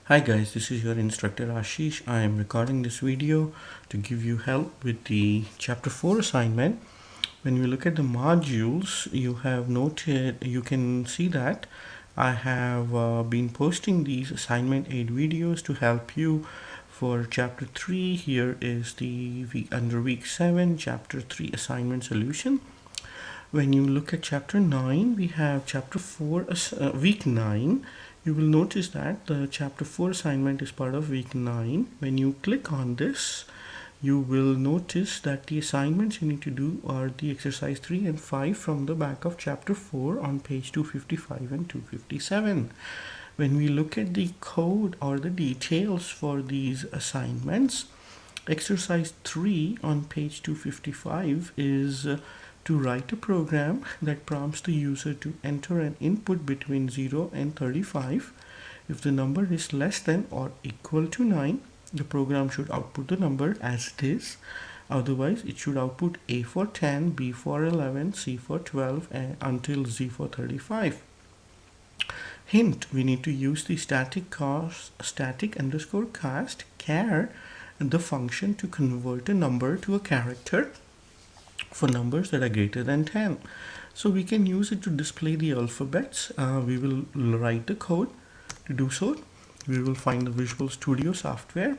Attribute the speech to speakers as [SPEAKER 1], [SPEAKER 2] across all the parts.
[SPEAKER 1] Hi guys, this is your instructor Ashish. I am recording this video to give you help with the chapter 4 assignment. When you look at the modules, you have noted, you can see that I have been posting these assignment aid videos to help you for chapter 3. Here is the under week 7 chapter 3 assignment solution. When you look at chapter 9, we have chapter 4 week 9. You will notice that the chapter 4 assignment is part of week 9. When you click on this, you will notice that the assignments you need to do are the exercise 3 and 5 from the back of chapter 4 on page 255 and 257. When we look at the code or the details for these assignments, exercise 3 on page 255 is to write a program that prompts the user to enter an input between 0 and 35. If the number is less than or equal to 9, the program should output the number as it is. Otherwise, it should output A for 10, B for 11, C for 12, and until Z for 35. Hint, we need to use the static underscore cast char the function to convert a number to a character for numbers that are greater than 10. So we can use it to display the alphabets. We will write the code to do so. We will find the Visual Studio software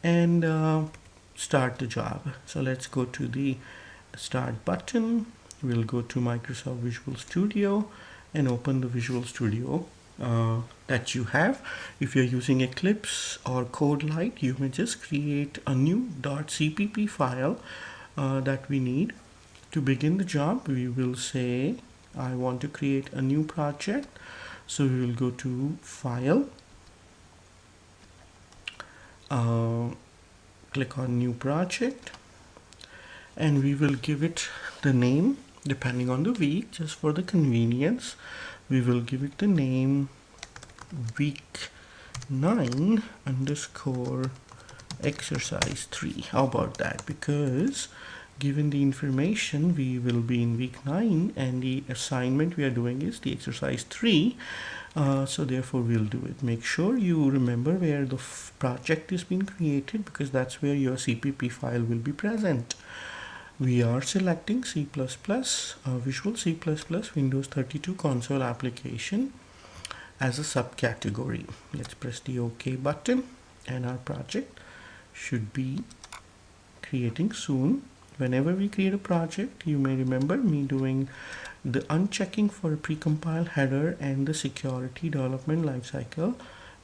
[SPEAKER 1] and start the job. So let's go to the start button. We'll go to Microsoft Visual Studio and open the Visual Studio that you have. If you're using Eclipse or CodeLight, you may just create a new .cpp file that we need. To begin the job, we will say I want to create a new project. So we will go to File, click on New Project, and we will give it the name depending on the week. Just for the convenience, we will give it the name week 9 underscore exercise 3. How about that? Because given the information, we will be in week 9 and the assignment we are doing is the exercise 3. So therefore we'll do it. Make sure you remember where the project is being created, because that's where your CPP file will be present. We are selecting C++, Visual C++, Windows 32 console application as a subcategory. Let's press the OK button and our project should be creating soon. Whenever we create a project, you may remember me doing the unchecking for a precompiled header and the security development lifecycle.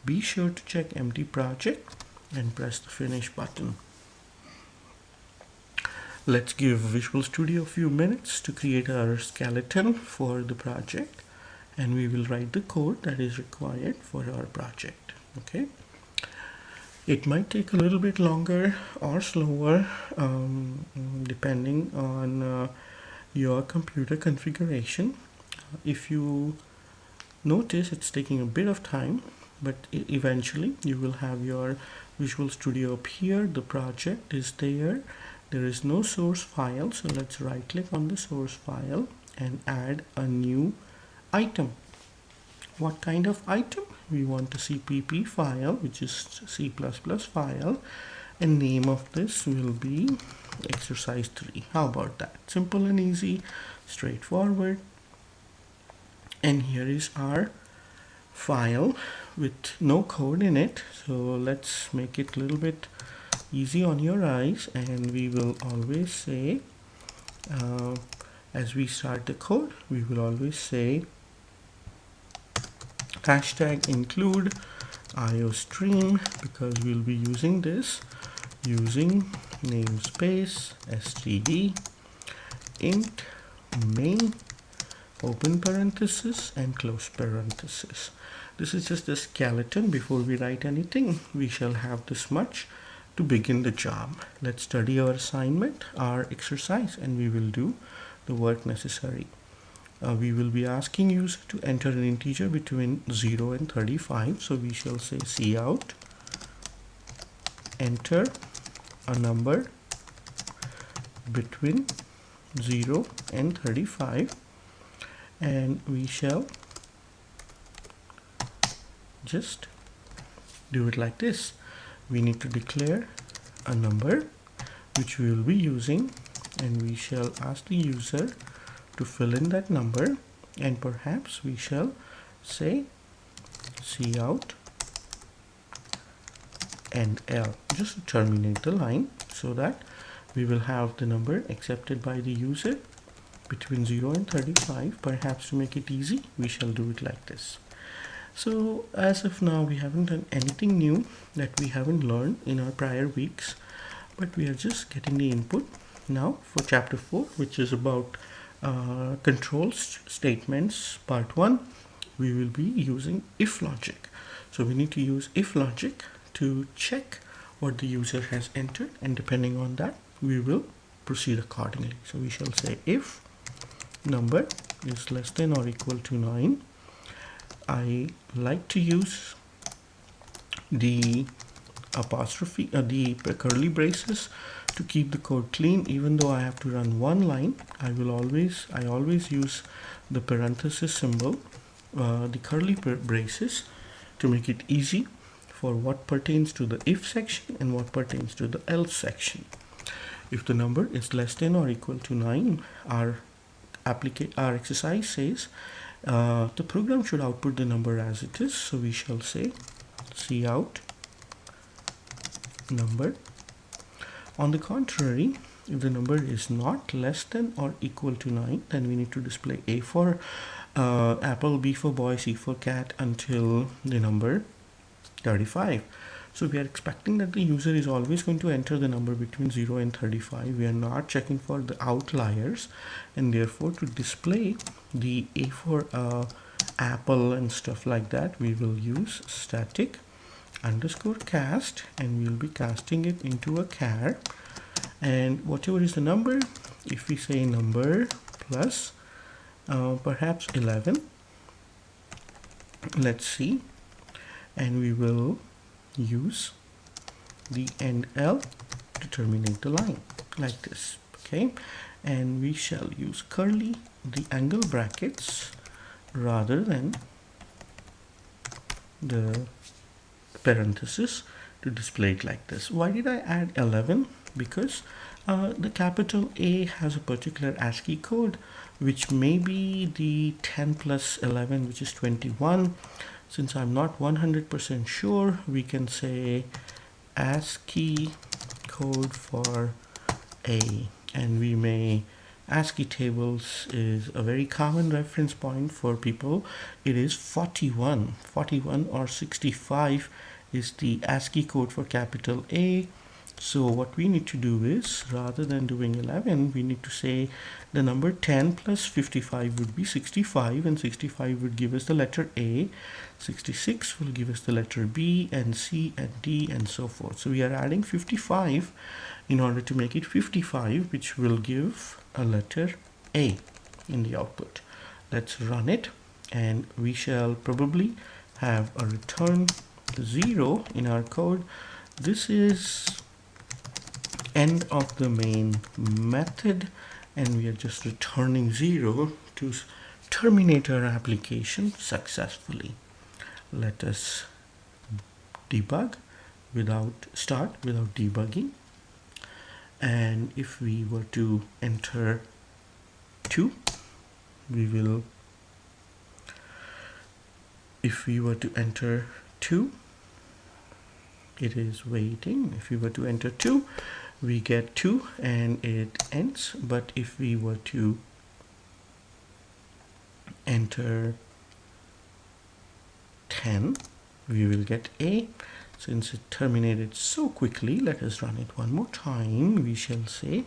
[SPEAKER 1] Be sure to check empty project and press the finish button. Let's give Visual Studio a few minutes to create our skeleton for the project, and we will write the code that is required for our project. Okay. It might take a little bit longer or slower depending on your computer configuration. If you notice, it's taking a bit of time, but eventually you will have your Visual Studio up here. The project is there. There is no source file, so let's right click on the source file and add a new item. What kind of item? We want a CPP file, which is C++ file, and name of this will be exercise 3. How about that? Simple and easy, straightforward. And here is our file with no code in it. So let's make it a little bit easy on your eyes, and we will always say, as we start the code, we will always say hashtag include iostream, because we'll be using this using namespace std int main open parenthesis and close parenthesis. This is just a skeleton. Before we write anything, we shall have this much to begin the job. Let's study our assignment, our exercise, and we will do the work necessary. We will be asking user to enter an integer between 0 and 35. So we shall say cout enter a number between 0 and 35, and we shall just do it like this. We need to declare a number which we will be using, and we shall ask the user to fill in that number, and perhaps we shall say cout and L just to terminate the line, so that we will have the number accepted by the user between 0 and 35. Perhaps to make it easy, we shall do it like this. So as of now, we haven't done anything new that we haven't learned in our prior weeks, but we are just getting the input now for chapter 4, which is about control statements part 1. We will be using if logic. So we need to use if logic to check what the user has entered, and depending on that, we will proceed accordingly. So we shall say if number is less than or equal to 9. I like to use the apostrophe, the curly braces to keep the code clean. Even though I have to run one line, I always use the parenthesis symbol, the curly braces, to make it easy for what pertains to the if section and what pertains to the else section. If the number is less than or equal to 9, our exercise says the program should output the number as it is. So we shall say cout number. On the contrary, if the number is not less than or equal to 9, then we need to display A for apple, B for boy, C for cat until the number 35. So we are expecting that the user is always going to enter the number between 0 and 35. We are not checking for the outliers, and therefore to display the A for apple and stuff like that, we will use static underscore cast, and we will be casting it into a char, and whatever is the number, if we say number plus perhaps 11, let's see, and we will use the end L to terminate the line like this. Okay, and we shall use curly, the angle brackets, rather than the parenthesis to display it like this. Why did I add 11? Because the capital A has a particular ASCII code, which may be the 10 plus 11, which is 21. Since I'm not 100% sure, we can say ASCII code for A, and we may ASCII tables is a very common reference point for people. It is 41 or 65 is the ASCII code for capital A. So what we need to do is, rather than doing 11, we need to say the number 10 plus 55 would be 65, and 65 would give us the letter A, 66 will give us the letter B and C and D and so forth. So we are adding 55 in order to make it 55, which will give a letter A in the output. Let's run it, and we shall probably have a return 0 in our code. This is end of the main method, and we are just returning 0 to terminate our application successfully. Let us debug without debugging, and if we were to enter 2, we will, if we were to enter 2, it is waiting. If we were to enter 2, we get 2 and it ends. But if we were to enter 10, we will get A. Since it terminated so quickly, let us run it one more time. We shall say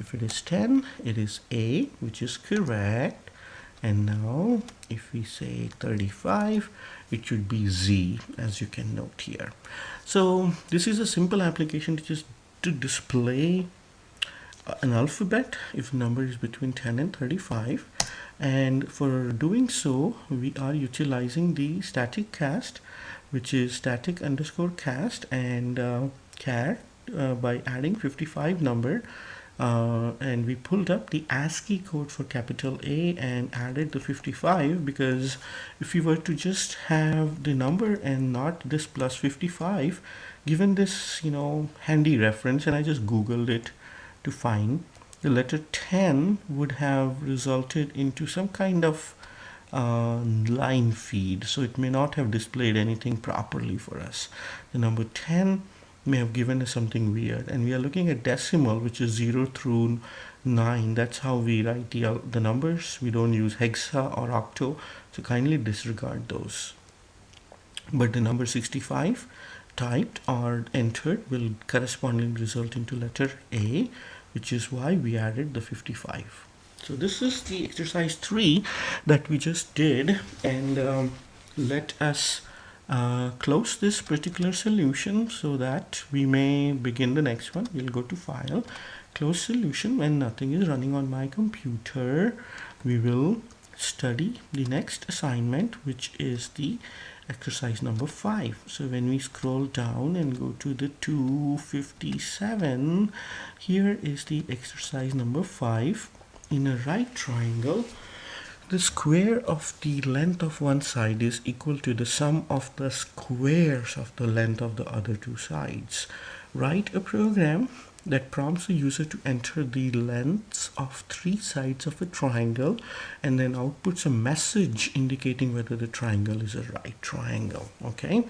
[SPEAKER 1] if it is 10, it is A, which is correct. And now if we say 35, it should be Z, as you can note here. So this is a simple application to display an alphabet if number is between 10 and 35. And for doing so, we are utilizing the static cast, which is static underscore cast and char by adding 55 number. and we pulled up the ASCII code for capital A and added the 55, because if we were to just have the number and not this plus 55, given this handy reference, and I just googled it to find, the letter 10 would have resulted into some kind of line feed, so it may not have displayed anything properly for us. The number 10 may have given us something weird, and we are looking at decimal, which is 0 through 9. That's how we write the numbers. We don't use hexa or octo, so kindly disregard those. But the number 65 typed or entered will correspondingly result into letter A, which is why we added the 55. So this is the exercise 3 that we just did, and let us close this particular solution so that we may begin the next one. We'll go to File, Close Solution. When nothing is running on my computer, we will study the next assignment, which is the exercise number 5. So when we scroll down and go to the 257, here is the exercise number 5. In a right triangle, the square of the length of one side is equal to the sum of the squares of the length of the other two sides. Write a program that prompts the user to enter the lengths of 3 sides of a triangle and then outputs a message indicating whether the triangle is a right triangle. Okay,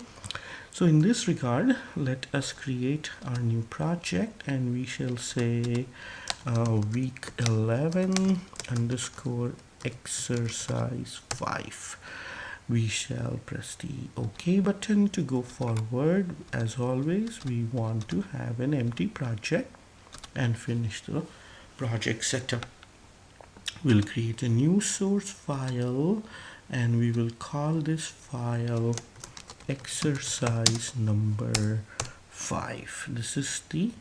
[SPEAKER 1] so in this regard, let us create our new project, and we shall say week 11 underscore exercise 5. We shall press the OK button to go forward. As always, we want to have an empty project and finish the project setup. We'll create a new source file, and we will call this file exercise number 5. This is the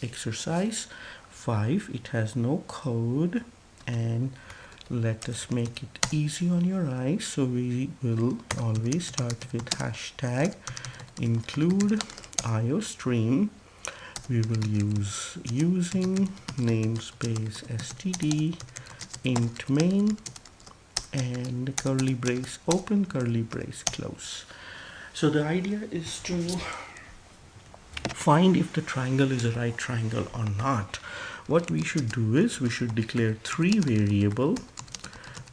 [SPEAKER 1] exercise 5. It has no code, and let us make it easy on your eyes. So we will always start with hashtag include IOStream. We will use using namespace std int main and curly brace open, curly brace close. So the idea is to find if the triangle is a right triangle or not. What we should do is we should declare 3 variables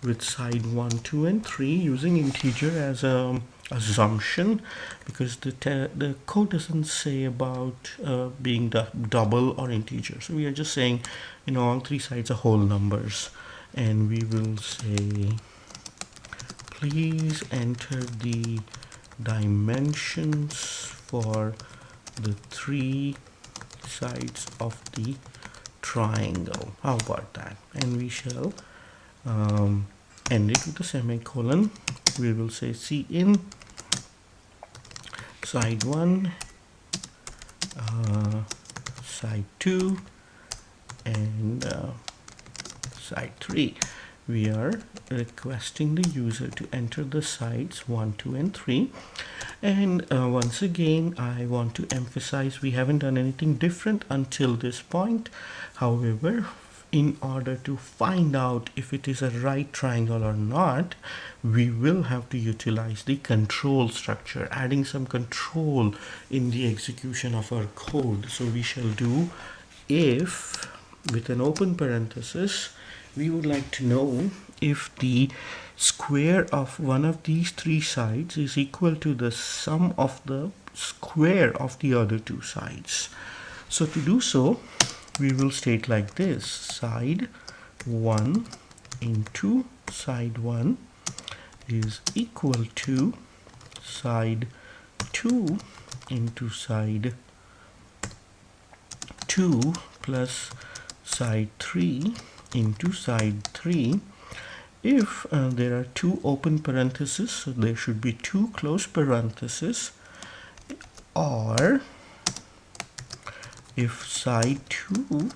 [SPEAKER 1] with side 1, 2 and 3 using integer as a assumption, because the code doesn't say about being the double or integer. So we are just saying all 3 sides are whole numbers, and we will say please enter the dimensions for the 3 sides of the triangle. How about that? And we shall end it with a semicolon. We will say cin side 1, side 2 and side 3. We are requesting the user to enter the sides 1, 2 and 3. And once again, I want to emphasize we haven't done anything different until this point. However, in order to find out if it is a right triangle or not, we will have to utilize the control structure, adding some control in the execution of our code. So we shall do if, with an open parenthesis, we would like to know if the square of one of these 3 sides is equal to the sum of the square of the other 2 sides. So to do so, we will state like this: side 1 into side 1 is equal to side 2 into side 2 plus side 3 into side 3. If there are 2 open parentheses, so there should be 2 close parentheses, or if side 2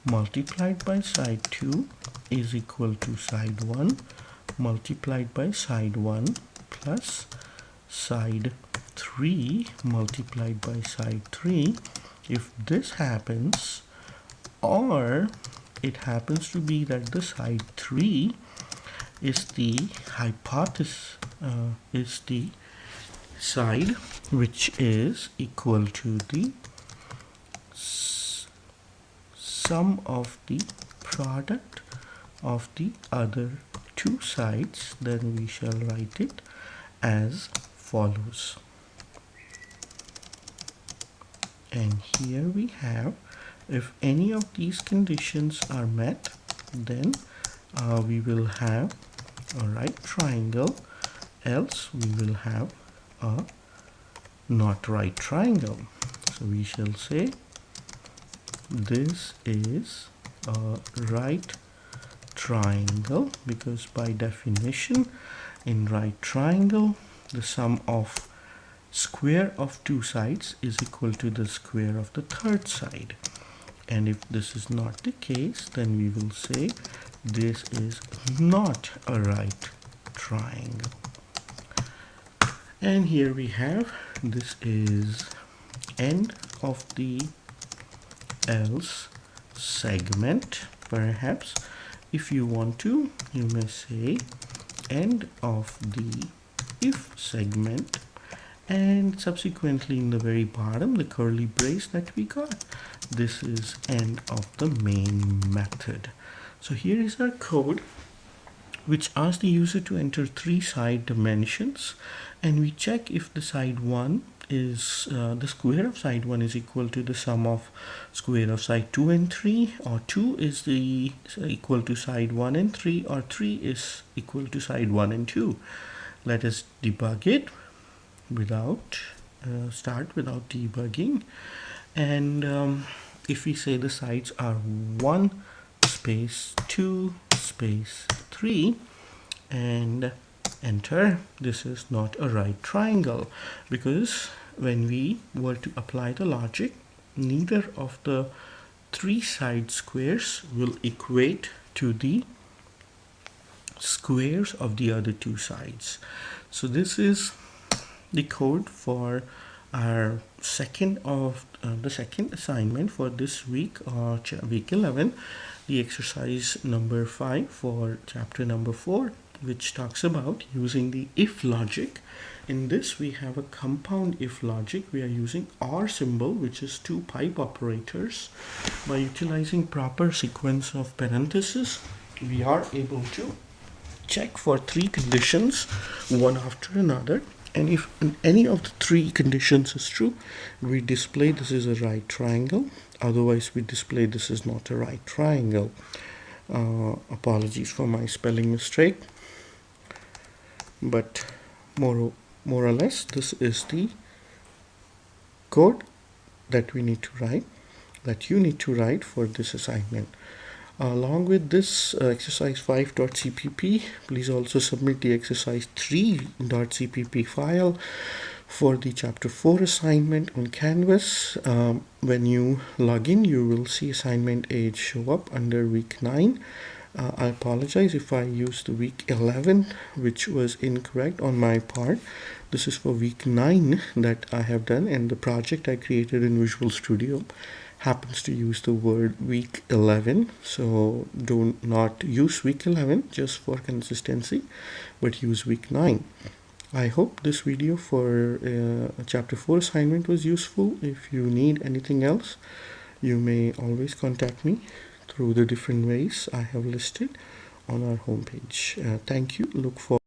[SPEAKER 1] multiplied by side 2 is equal to side 1 multiplied by side 1 plus side 3 multiplied by side 3, if this happens, or it happens to be that the side 3 is the hypothesis, is the side which is equal to the sum of the product of the other two sides, then we shall write it as follows. And here we have, if any of these conditions are met, then we will have a right triangle, else we will have a not right triangle. So we shall say this is a right triangle, because by definition in right triangle the sum of square of two sides is equal to the square of the third side. And if this is not the case, then we will say this is not a right triangle. And here we have, this is end of the else segment. Perhaps if you want to, you may say end of the if segment, and subsequently in the very bottom the curly brace that we got, this is end of the main method. So here is our code which asks the user to enter 3 side dimensions, and we check if the side 1 is the square of side 1 is equal to the sum of square of side 2 and 3, or 2 is the equal to side 1 and 3, or 3 is equal to side 1 and 2. Let us debug it without start without debugging, and if we say the sides are 1 space 2 space 3 and enter, this is not a right triangle, because when we were to apply the logic, neither of the 3 side squares will equate to the squares of the other 2 sides. So this is the code for our second assignment for this week, or week 11, the exercise number 5 for chapter number 4, which talks about using the if logic. In this we have a compound if logic. We are using OR symbol, which is 2 pipe operators. By utilizing proper sequence of parentheses, we are able to check for 3 conditions one after another, and if any of the 3 conditions is true, we display this is a right triangle. Otherwise we display this is not a right triangle. Apologies for my spelling mistake, but more or less this is the code that we need to write, that you need to write for this assignment. Along with this exercise 5.cpp, please also submit the exercise 3.cpp file for the chapter 4 assignment on Canvas. When you log in, you will see assignment age show up under week 9. I apologize if I used the week 11, which was incorrect on my part. This is for week 9 that I have done, and the project I created in Visual Studio happens to use the word week 11, so do not use week 11 just for consistency, but use week 9. I hope this video for chapter 4 assignment was useful. If you need anything else, you may always contact me through the different ways I have listed on our homepage. Thank you. Look forward